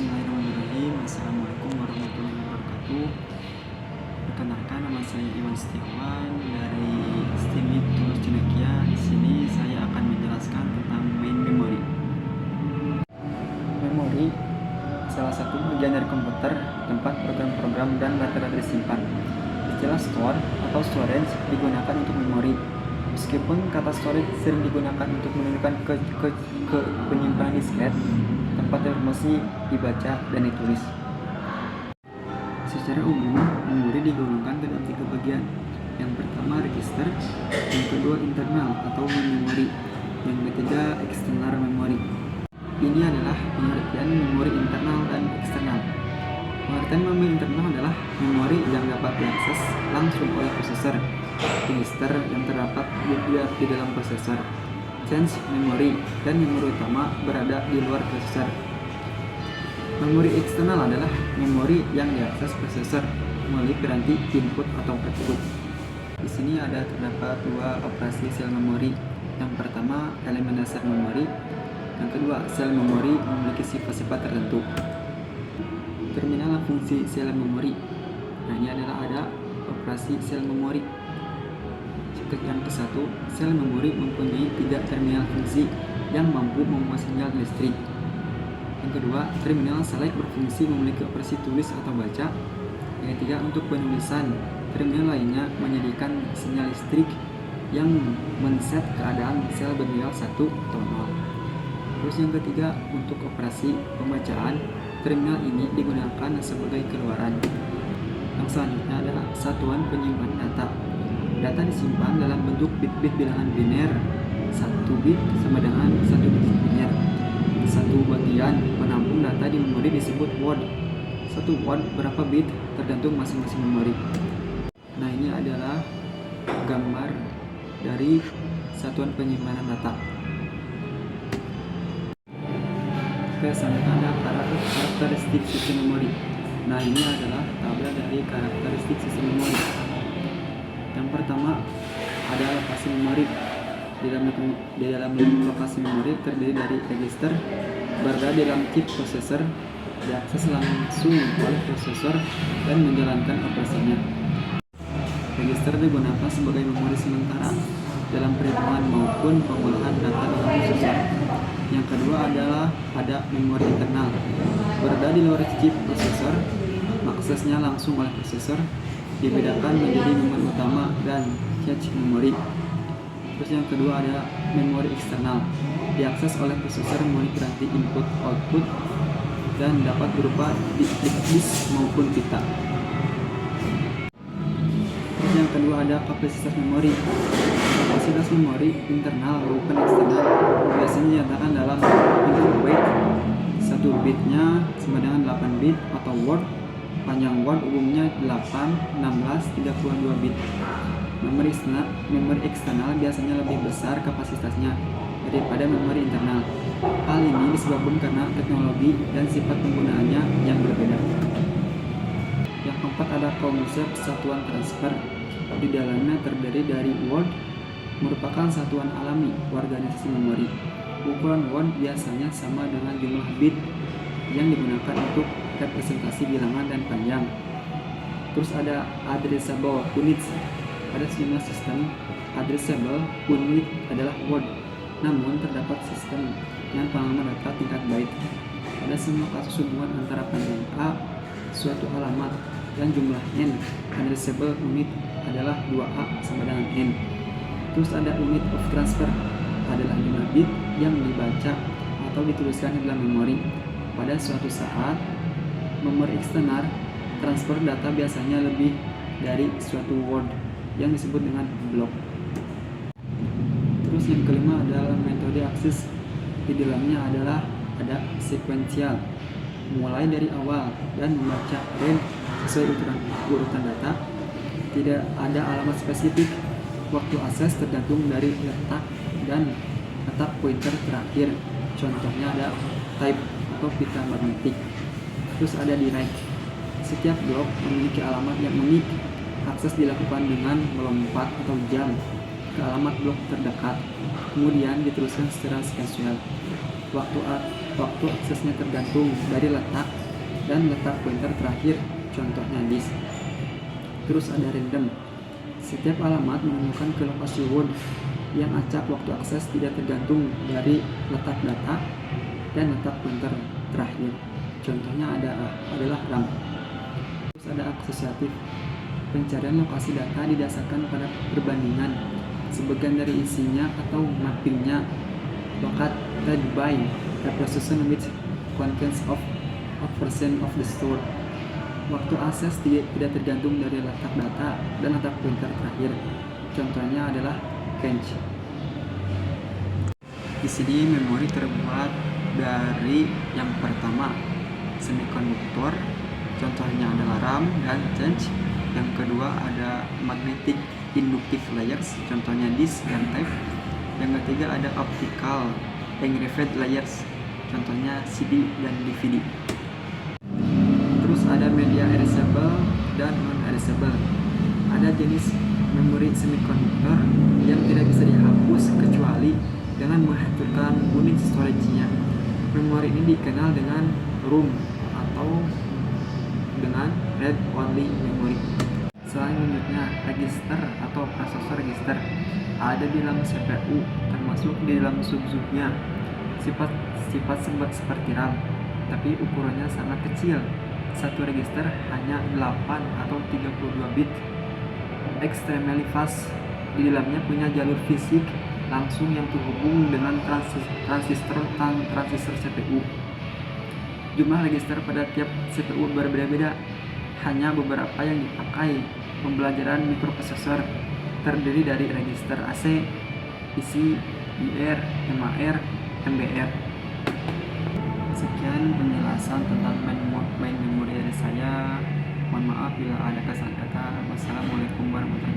Bismillahirrahmanirrahim. Assalamualaikum warahmatullahi wabarakatuh. Perkenalkan, nama saya Iwan Setiawan dari STIMIK Tulus Cendekia. Di sini saya akan menjelaskan tentang main memory. Memori salah satu bagian dari komputer, tempat program-program dan data-data disimpan. Istilah store atau storage digunakan untuk memori. Meskipun kata storage sering digunakan untuk menunjukkan ke penyimpanan disket, tempat informasi dibaca dan ditulis. Secara umum, memori digolongkan ke dalam 3 bagian. Yang pertama register, yang kedua internal atau main memory, yang ketiga external memory. Ini adalah pengertian memori internal dan eksternal. Pengertian memori internal adalah memori yang dapat diakses langsung oleh prosesor. Register yang terdapat di dalam prosesor. Change memory dan memori utama berada di luar prosesor. Memori eksternal adalah memori yang diakses prosesor melalui piranti input atau output. Di sini terdapat 2 operasi sel memori. Yang pertama, elemen dasar memori. Yang kedua, sel memori memiliki sifat-sifat tertentu. Terminal fungsi sel memori. Nah, ini ada operasi sel memori. Yang ke-1, sel memori mempunyai 3 terminal fungsi yang mampu membawa sinyal listrik. Yang kedua, terminal select berfungsi memiliki operasi tulis atau baca. Yang ketiga, untuk penulisan, terminal lainnya menyediakan sinyal listrik yang men-set keadaan sel bernilai 1 atau 0. Terus yang ketiga, untuk operasi pembacaan, terminal ini digunakan sebagai keluaran. Yang selanjutnya adalah satuan penyimpanan data. Data disimpan dalam bentuk bit-bit bilangan biner. 1 bit sama dengan 1 digit biner. Satu bagian penampung data di memori disebut word. 1 word berapa bit tergantung masing-masing memori. Nah, ini adalah gambar dari satuan penyimpanan data. Oke, selanjutnya ada karakteristik sistem memori. Nah, ini adalah tabel dari karakteristik sistem memori. Yang pertama ada lokasi memori. Di dalam lokasi memori terdiri dari register, berada di dalam chip prosesor, diakses langsung oleh prosesor dan menjalankan operasinya. Register digunakan sebagai memori sementara dalam perhitungan maupun pengolahan data dalam prosesor. Yang kedua adalah ada memori internal, berada di luar chip prosesor, aksesnya langsung oleh prosesor, dibedakan menjadi memori utama dan cache memori. Terus yang kedua ada memori eksternal, diakses oleh prosesor melalui piranti input output dan dapat berupa disk maupun pita. Terus yang kedua ada kapasitas memori. Kapasitas memori internal maupun eksternal biasanya dinyatakan dalam bentuk byte. 1 bitnya sama dengan 8 bit atau word. Panjang word umumnya 8, 16, 32 bit. Memori eksternal biasanya lebih besar kapasitasnya daripada memori internal. Hal ini disebabkan karena teknologi dan sifat penggunaannya yang berbeda. Yang keempat ada konsep satuan transfer. Di dalamnya terdiri dari word, merupakan satuan alami organisasi memori. Ukuran word biasanya sama dengan jumlah bit yang digunakan untuk representasi bilangan dan panjang. Terus ada addressable units. Pada sejumlah sistem, addressable unit adalah word. Namun terdapat sistem yang pengalaman data tingkat byte. Pada semua kasus hubungan antara panjang A, suatu alamat, dan jumlah n, addressable unit adalah 2A sama dengan n. Terus ada unit of transfer, adalah jumlah bit yang dibaca atau dituliskan di dalam memori. Pada suatu saat, memori eksternal transfer data biasanya lebih dari suatu word yang disebut dengan blok. Terus yang kelima adalah metode akses. Di dalamnya ada sekuensial, mulai dari awal dan membaca random sesuai urutan data. Tidak ada alamat spesifik. Waktu akses tergantung dari letak dan letak pointer terakhir. Contohnya ada type atau pita magnetik. Terus ada direct. Setiap blok memiliki alamat yang unik. Akses dilakukan dengan melompat atau jump ke alamat blok terdekat, kemudian diteruskan secara sekuensial. Waktu Waktu aksesnya tergantung dari letak dan letak pointer terakhir, contohnya disk. Terus ada random. Setiap alamat menunjukkan ke lokasi word yang acak waktu akses tidak tergantung dari letak data dan letak pointer terakhir. Contohnya adalah RAM. Terus ada asosiatif. Pencarian lokasi data didasarkan pada perbandingan sebagian dari isinya atau mappingnya. Located by a position which contains of a percent of the store. Waktu akses tidak tergantung dari letak data dan letak pointer terakhir. Contohnya adalah cache. Di sini memori terbuat dari yang pertama semikonduktor, contohnya adalah RAM dan cache. Yang kedua ada magnetic inductive layers, contohnya disk dan tape. Yang ketiga ada optical engrafted layers, contohnya CD dan DVD. Terus ada media erasable dan non-erasable. Ada jenis memori semikonduktor yang tidak bisa dihapus kecuali dengan menghancurkan unit storage-nya. Memori ini dikenal dengan ROM atau dengan read-only memory. Selanjutnya, register atau prosesor register ada di dalam CPU, termasuk di dalam sub-subnya. Sifat seperti RAM, tapi ukurannya sangat kecil. Satu register hanya 8 atau 32 bit. Extremely fast, di dalamnya punya jalur fisik langsung yang terhubung dengan transistor CPU. Jumlah register pada tiap CPU berbeda-beda, hanya beberapa yang dipakai. Pembelajaran mikroprosesor terdiri dari register AC, PC, IR, MAR, MBR. Sekian penjelasan tentang main memori dari saya. Mohon maaf bila ada kesalahan kata. Wassalamualaikum warahmatullahi wabarakatuh.